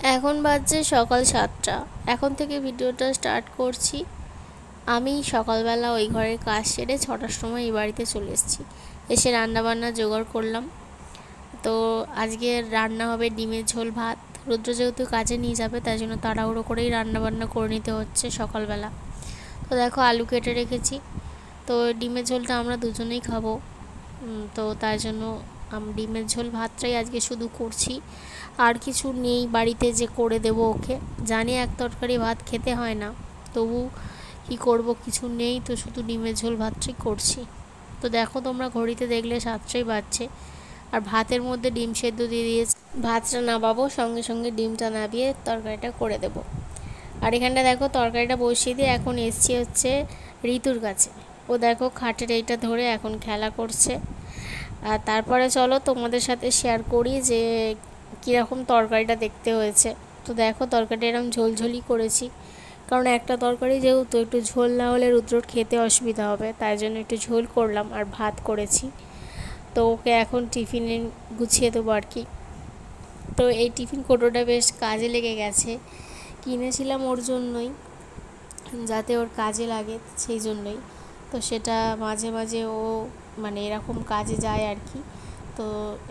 এখন বাজছে সকাল 7টা। এখন থেকে ভিডিওটা স্টার্ট করছি। আমি সকালবেলা ওই ঘরের কাজ সেরে 6টার সময় এই বাড়িতে চলে এসেছি। এসে রান্নাবান্না জোগাড় করলাম। তো আজকে রান্না হবে ডিমের ঝোল ভাত। রুদ্র যেহেতু কাজে নিয়ে যাবে তাই জন্য তাড়াহুড়ো করেই রান্নাবান্না করে নিতে হচ্ছে সকালবেলা। তো দেখো আলু কেটে রেখেছি। তো ডিমের ঝোলটা আমরা দুজনেই খাবো, তো তাই জন্য ডিমের ঝোল ভাতটাই আজকে শুধু করছি। আর কিছু নেই বাড়িতে যে করে দেবো ওকে। জানি এক তরকারি ভাত খেতে হয় না, তবু কি করব, কিছু নেই, তো শুধু ডিমের ঝোল ভাতটাই করছি। তো দেখো তোমরা ঘড়িতে দেখলে 7টাই বাজছে। আর ভাতের মধ্যে ডিম সেদ্ধ দিয়ে দিয়েছি। ভাতটা নামাবো, সঙ্গে সঙ্গে ডিমটা নামিয়ে তরকারিটা করে দেব। আর এখানটা দেখো তরকারিটা বসিয়ে দিয়ে এখন এসছি হচ্ছে ঋতুর কাছে। ও দেখো খাটের এইটা ধরে এখন খেলা করছে। আর তারপরে চলো তোমাদের সাথে শেয়ার করি যে কীরকম তরকারিটা দেখতে হয়েছে। তো দেখো তরকারিটা এরকম ঝোলঝোলই করেছি, কারণ একটা তরকারি যেহেতু একটু ঝোল না হলে রুদ্রর খেতে অসুবিধা হবে, তাই জন্য একটু ঝোল করলাম আর ভাত করেছি। তো ওকে এখন টিফিনে গুছিয়ে দেবো আর কি। তো এই টিফিন কৌটোটা বেশ কাজে লেগে গেছে, কিনেছিলাম ওর জন্যই, যাতে ওর কাজে লাগে সেই জন্যই। তো সেটা মাঝে মাঝে ও মানে এরকম কাজে যায় আর কি, তো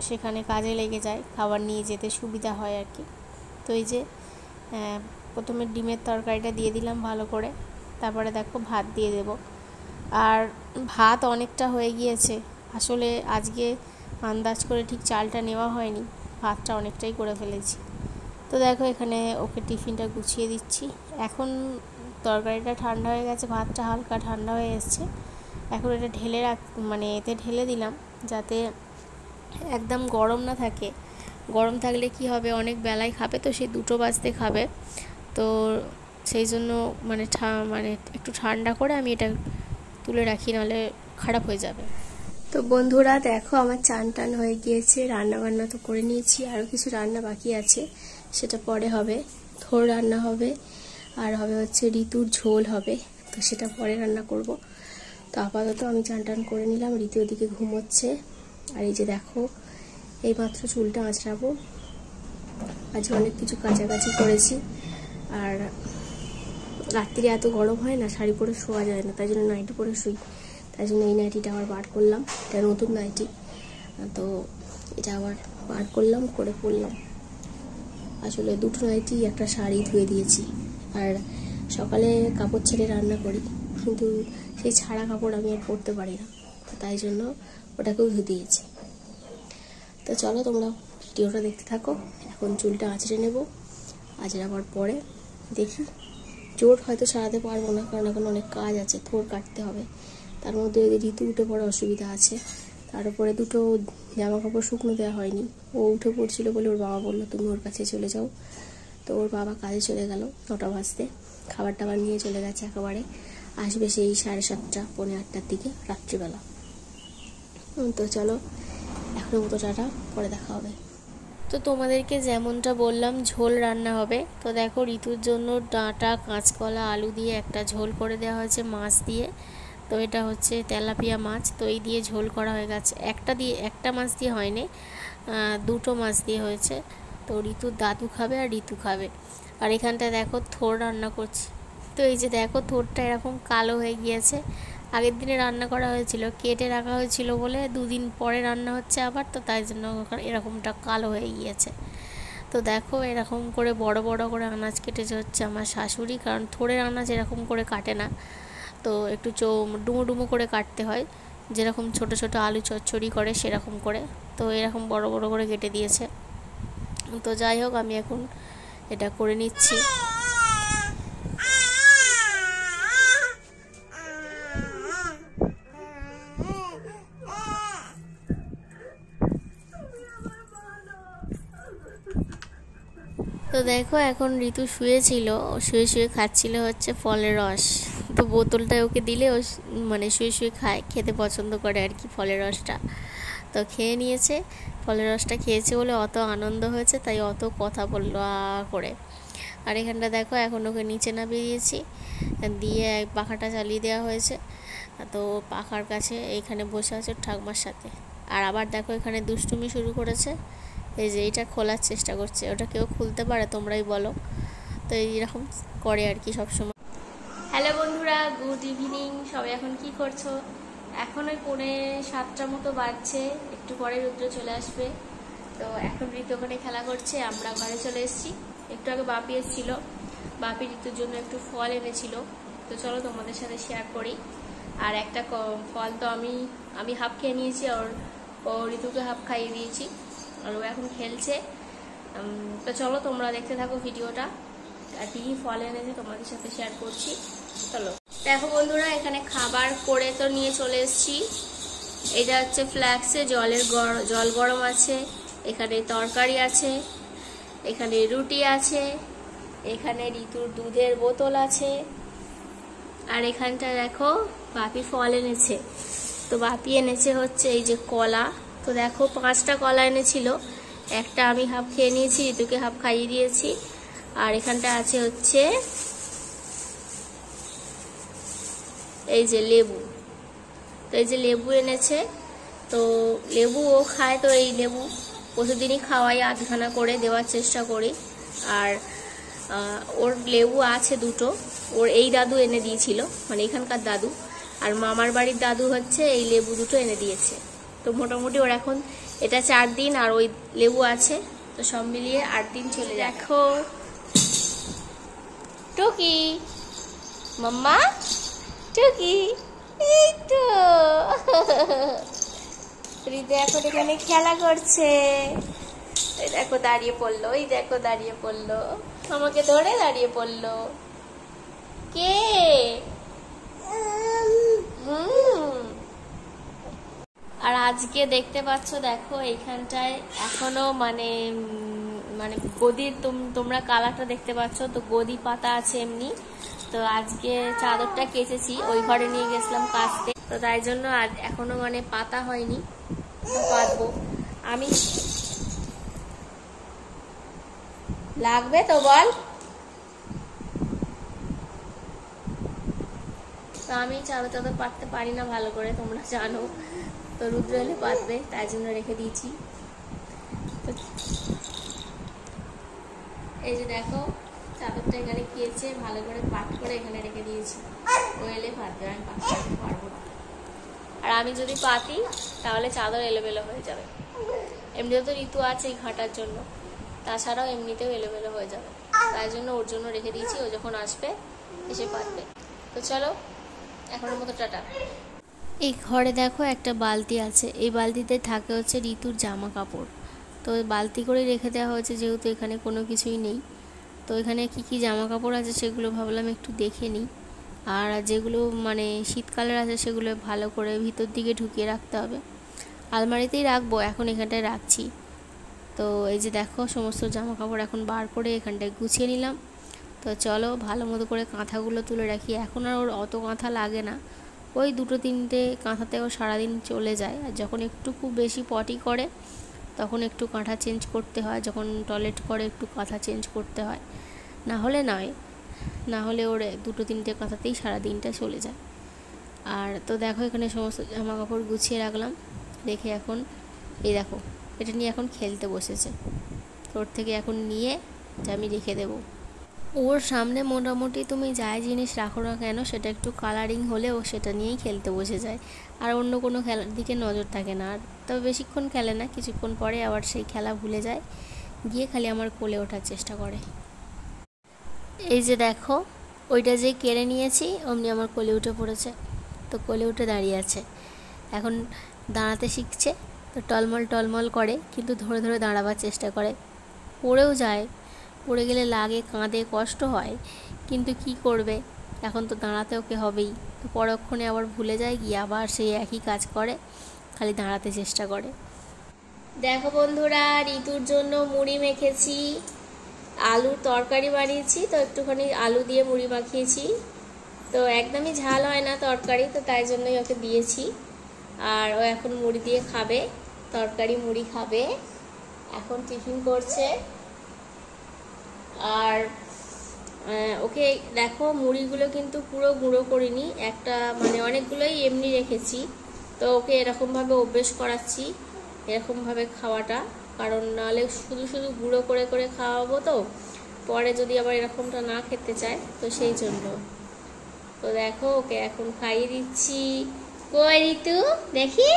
সেখানে কাজে লেগে যায়, খাবার নিয়ে যেতে সুবিধা হয় আর কি। তো এই যে প্রথমে ডিমের তরকারিটা দিয়ে দিলাম ভালো করে, তারপরে দেখো ভাত দিয়ে দেব। আর ভাত অনেকটা হয়ে গিয়েছে, আসলে আজকে আন্দাজ করে ঠিক চালটা নেওয়া হয়নি, ভাতটা অনেকটাই করে ফেলেছি। তো দেখো এখানে ওকে টিফিনটা গুছিয়ে দিচ্ছি। এখন তরকারিটা ঠান্ডা হয়ে গেছে, ভাতটা হালকা ঠান্ডা হয়ে এসছে। এখন এটা ঢেলে মানে এতে ঢেলে দিলাম, যাতে একদম গরম না থাকে। গরম থাকলে কি হবে, অনেক বেলায় খাবে, তো সেই 2টো বাজতে খাবে। তো সেই জন্য মানে একটু ঠান্ডা করে আমি এটা তুলে রাখি, নাহলে খারাপ হয়ে যাবে। তো বন্ধুরা দেখো আমার চান টান হয়ে গিয়েছে, রান্না বান্না তো করে নিয়েছি, আরও কিছু রান্না বাকি আছে, সেটা পরে হবে। থোড় রান্না হবে, আর হবে হচ্ছে ঋতুর ঝোল হবে, তো সেটা পরে রান্না করব। তো আপাতত আমি চান টান করে নিলাম, ঋতু ওদিকে ঘুমোচ্ছে। আর এই যে দেখো এইমাত্র চুলটা আঁচড়াবো, আজ অনেক কিছু কাছাকাছি করেছি। আর রাত্রিরে এত গরম হয় না, শাড়ি পরে শোয়া যায় না, তাই জন্য নাইটি পরে শুই। তাই জন্য এই নাইটিটা আবার বার করলাম, এটা নতুন নাইটি, তো এটা আবার বার করলাম, করে পরলাম। আসলে 2টো নাইটি একটা শাড়ি ধুয়ে দিয়েছি। আর সকালে কাপড় ছেড়ে রান্না করি, কিন্তু সেই ছাড়া কাপড় আমি আর পরতে পারি না, তাই জন্য ওটাকেও ধুয়ে দিয়েছি। তো চলো তোমরা ভিডিওটা দেখতে থাকো। এখন চুলটা আঁচড়ে নেব, আঁচড়াবার পরে দেখি, জোর হয়তো সারাতে পারবো না, কারণ এখন অনেক কাজ আছে, থোড় কাটতে হবে, তার মধ্যে ঋতু উঠে পড়ে অসুবিধা আছে। তার উপরে 2টো জামা কাপড় শুকনো দেওয়া হয়নি, ও উঠে পড়ছিল বলে ওর বাবা বললো তুমি ওর কাছে চলে যাও। তো ওর বাবা কাজে চলে গেল 9টা বাজতে, খাবার টাবার নিয়ে চলে গেছে একেবারে, আসবে সেই 7:30 পৌনে 8টার দিকে রাত্রিবেলা। তো চলো এখনো মতো টাটা, পরে দেখা হবে। তো তোমাদেরকে যেমনটা বললাম ঝোল রান্না হবে। তো দেখো ঋতুর জন্য ডাঁটা কাঁচকলা আলু দিয়ে একটা ঝোল করে দেওয়া হয়েছে মাছ দিয়ে। তো এটা হচ্ছে তেলাপিয়া মাছ, তো এই দিয়ে ঝোল করা হয়ে গেছে। একটা মাছ দিয়ে হয়নি, 2টো মাছ দিয়ে হয়েছে। তো ঋতুর দাদু খাবে আর ঋতু খাবে। আর এখানটায় দেখো থোড় রান্না করছি। তো এই যে দেখো থোড়টা এরকম কালো হয়ে গিয়েছে, আগের দিনে রান্না করা হয়েছিল, কেটে রাখা হয়েছিল বলে 2 দিন পরে রান্না হচ্ছে আবার, তো তাই জন্য এরকমটা কালো হয়ে গিয়েছে। তো দেখো এরকম করে বড় বড় করে আনাজ কেটেছে হচ্ছে আমার শাশুড়ি, কারণ থোড়ের আনাজ এরকম করে কাটে না, তো একটু ডুমো ডুমো করে কাটতে হয়, যেরকম ছোট ছোট আলু চচ্চড়ি করে সেরকম করে। তো এরকম বড় বড় করে কেটে দিয়েছে। তো যাই হোক আমি এখন এটা করে নিচ্ছি। তো দেখো এখন ঋতু শুয়েছিল, শুয়ে শুয়ে খাচ্ছিল হচ্ছে ফলের রস। তো বোতলটা ওকে দিলে ও মানে শুয়ে শুয়ে খায়, খেতে পছন্দ করে আর কি ফলের রসটা। তো খেয়ে নিয়েছে, ফলের রসটা খেয়েছে বলে অত আনন্দ হয়েছে, তাই অত কথা বললো করে। আর এখানটা দেখো এখন ওকে নিচে নামিয়ে দিয়েছি, দিয়ে পাখাটা চালিয়ে দেওয়া হয়েছে। তো পাখার কাছে এইখানে বসে আছে ঠাকুমার সাথে। আর আবার দেখো এখানে দুষ্টুমি শুরু করেছে, এই যে এটা খোলার চেষ্টা করছে, ওটা কেউ খুলতে পারে তোমরাই বলো। তো এইরকম করে আর কি সবসময়। হ্যালো বন্ধুরা, গুড ইভিনিং। সবাই এখন কি করছো? এখন ওই 6:45 মতো বাজছে, একটু পরে রুদ্র চলে আসবে। তো এখন ঋতু ওখানে খেলা করছে, আমরা ঘরে চলে এসেছি। একটু আগে বাপি এসেছিল, বাপি ঋতুর জন্য একটু ফল এনেছিল। তো চলো তোমাদের সাথে শেয়ার করি। আর একটা ফল তো আমি হাফ খেয়ে নিয়েছি, আর ও ঋতুকে হাফ খাইয়ে দিয়েছি, আর ও এখন খেলছে। তো চলো তোমরা দেখতে থাকো ভিডিওটা, আর কি ফল এনেছে তোমাদের সাথে শেয়ার করছি। চলো দেখো বন্ধুরা, এখানে খাবার করে তো নিয়ে চলে এসেছি। এটা হচ্ছে ফ্ল্যাক্সে জল গরম আছে, এখানে তরকারি আছে, এখানে রুটি আছে, এখানে ঋতুর দুধের বোতল আছে, আর এখানটা দেখো বাপি ফল এনেছে। তো বাপি এনেছে হচ্ছে এই যে কলা। তো দেখো 5টা কলা এনেছিল, একটা আমি হাফ খেয়ে নিয়েছি, ঋতুকে হাফ খাইয়ে দিয়েছি। আর এখানটা আছে হচ্ছে এই যে লেবু। তো এই যে লেবু এনেছে, তো লেবু ও খায়, তো এই লেবু প্রতিদিনই খাওয়াই, আধখানা করে দেওয়ার চেষ্টা করি। আর ওর লেবু আছে 2টো, ওর এই দাদু এনে দিয়েছিল, মানে এখানকার দাদু। আর মামার বাড়ির দাদু হচ্ছে এই লেবু 2টো এনে দিয়েছে। তো মোটামুটি ওর এখন এটা 4 দিন, আর ওই লেবু আছে, তো সব মিলিয়ে 8 দিন চলে যায়। দেখো টুকি, মাম্মা টুকি, এই তো রিদে এখন এখানে খেলা করছে। এই দেখো দাঁড়িয়ে পড়লো, এই দেখো দাঁড়িয়ে পড়লো, আমাকে ধরে দাঁড়িয়ে পড়লো। কে? আর আজকে দেখতে পাচ্ছ, দেখো এইখানটায় এখনো মানে গদির তোমরা কালারটা দেখতে পাচ্ছ, তো গদি পাতা আছে এমনি। তো আজকে চাদরটা কেচেছি, ওই ঘরে নিয়ে গেছিলাম কাচতে, তো তাই জন্য আর এখনো মানে পাতা হয়নি, পাতবো আমি। লাগবে তো বল। তো আমি চাদর পাততে পারি না ভালো করে, তোমরা জানো। তো রুদ্র এলে পাতবে, তাই জন্য রেখে দিয়েছি। তো এই যে দেখো চাদরটা এখানে খেয়েছে, ভালো করে পাট করে এখানে রেখে দিয়েছি, ও এলে পাতবে, আমি পাততে পারবো না। আর আমি যদি পাতি তাহলে চাদর এলোমেলো হয়ে যাবে। এমনিতেও তো ঋতু আছে এই ঘাটার জন্য, তাছাড়াও এমনিতেও এলোমেলো হয়ে যাবে, তাই জন্য ওর জন্য রেখে দিয়েছি, ও যখন আসবে এসে পাতবে। তো চলো এখনের মতো টাটা। এই ঘরে দেখো একটা বালতি আছে, এই বালতিতে থাকে হচ্ছে ঋতুর জামা কাপড়। তো বালতি করে রেখে দেওয়া হয়েছে, যেহেতু এখানে কোনো কিছুই নেই। তো এখানে কি কি জামা কাপড় আছে সেগুলো ভাবলাম একটু দেখে নিই। আর যেগুলো মানে শীতকালের আছে সেগুলো ভালো করে ভিতর দিকে ঢুকিয়ে রাখতে হবে, আলমারিতেই রাখবো, এখন এখানটায় রাখছি। তো এই যে দেখো সমস্ত জামা কাপড় এখন বার করে এখানটায় গুছিয়ে নিলাম। তো চলো ভালো মতো করে কাঁথাগুলো তুলে রাখি, এখন আর ওর অত কাঁথা লাগে না, ওই 2-3টে কাঁথাতেও সারাদিন চলে যায়। আর যখন একটু খুব বেশি পটি করে তখন একটু কাঁথা চেঞ্জ করতে হয়, যখন টয়লেট করে একটু কাঁথা চেঞ্জ করতে হয়, না হলে নয়, না হলে ওর 2-3টে কাঁথাতেই সারাদিনটা চলে যায়। আর তো দেখো এখানে সমস্ত জামা কাপড় গুছিয়ে রাখলাম, রেখে এখন এই দেখো এটা নিয়ে এখন খেলতে বসেছে। ওর থেকে এখন নিয়ে যা আমি রেখে দেবো। ওর সামনে মোটামুটি তুমি যাই জিনিস রাখো না কেন, সেটা একটু কালারিং হলে ও সেটা নিয়েই খেলতে বসে যায়, আর অন্য কোনো খেলার দিকে নজর থাকে না। আর তবে বেশিক্ষণ খেলে না, কিছুক্ষণ পরে আবার সেই খেলা ভুলে যায়, গিয়ে খালি আমার কোলে ওঠার চেষ্টা করে। এই যে দেখো ওইটা যে কেড়ে নিয়েছি অমনি আমার কোলে উঠে পড়েছে, তো কোলে উঠে দাঁড়িয়ে আছে, এখন দাঁড়াতে শিখছে। তো টলমল টলমল করে, কিন্তু ধরে ধরে দাঁড়াবার চেষ্টা করে, পড়েও যায়, পড়ে গেলে লাগে, কাঁদে, কষ্ট হয়, কিন্তু কি করবে, এখন তো দাঁড়াতে ওকে হবেই। তো পরক্ষণে আবার ভুলে যায়, গিয়ে আবার সেই একই কাজ করে, খালি দাঁড়াতে চেষ্টা করে। দেখো বন্ধুরা, ঋতুর জন্য মুড়ি মেখেছি, আলুর তরকারি বানিয়েছি, তো একটুখানি আলু দিয়ে মুড়ি মাখিয়েছি। তো একদমই ঝাল হয় না তরকারি, তো তাই জন্যই ওকে দিয়েছি। আর ও এখন মুড়ি দিয়ে খাবে, তরকারি মুড়ি খাবে, এখন টিফিন করছে। আর ওকে দেখো মুড়িগুলো কিন্তু পুরো গুঁড়ো করিনি, একটা মানে অনেকগুলোই এমনি রেখেছি। তো ওকে এরকমভাবে অভ্যেস করাচ্ছি, এরকমভাবে খাওয়াটা, কারণ নাহলে শুধু শুধু গুঁড়ো করে করে খাওয়াবো, তো পরে যদি আবার এরকমটা না খেতে চায়, তো সেই জন্য। তো দেখো ওকে এখন খাইয়ে দিচ্ছি। কই ঋতু দেখি।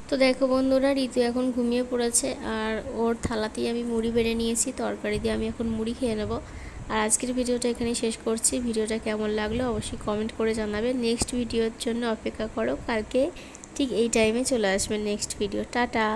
তো দেখো বন্ধুরা, ঋতু এখন ঘুমিয়ে পড়েছে আর ওর থালাতেই আমি মুড়ি বেড়ে নিয়েছি, তরকারি দিয়ে আমি এখন মুড়ি খেয়ে নেব। আর আজকের ভিডিওটা এখানেই শেষ করছি। ভিডিওটা কেমন লাগলো অবশ্যই কমেন্ট করে জানাবে। নেক্সট ভিডিওর জন্য অপেক্ষা করো, কালকে ঠিক এই টাইমে চলে আসবে নেক্সট ভিডিও। টাটা।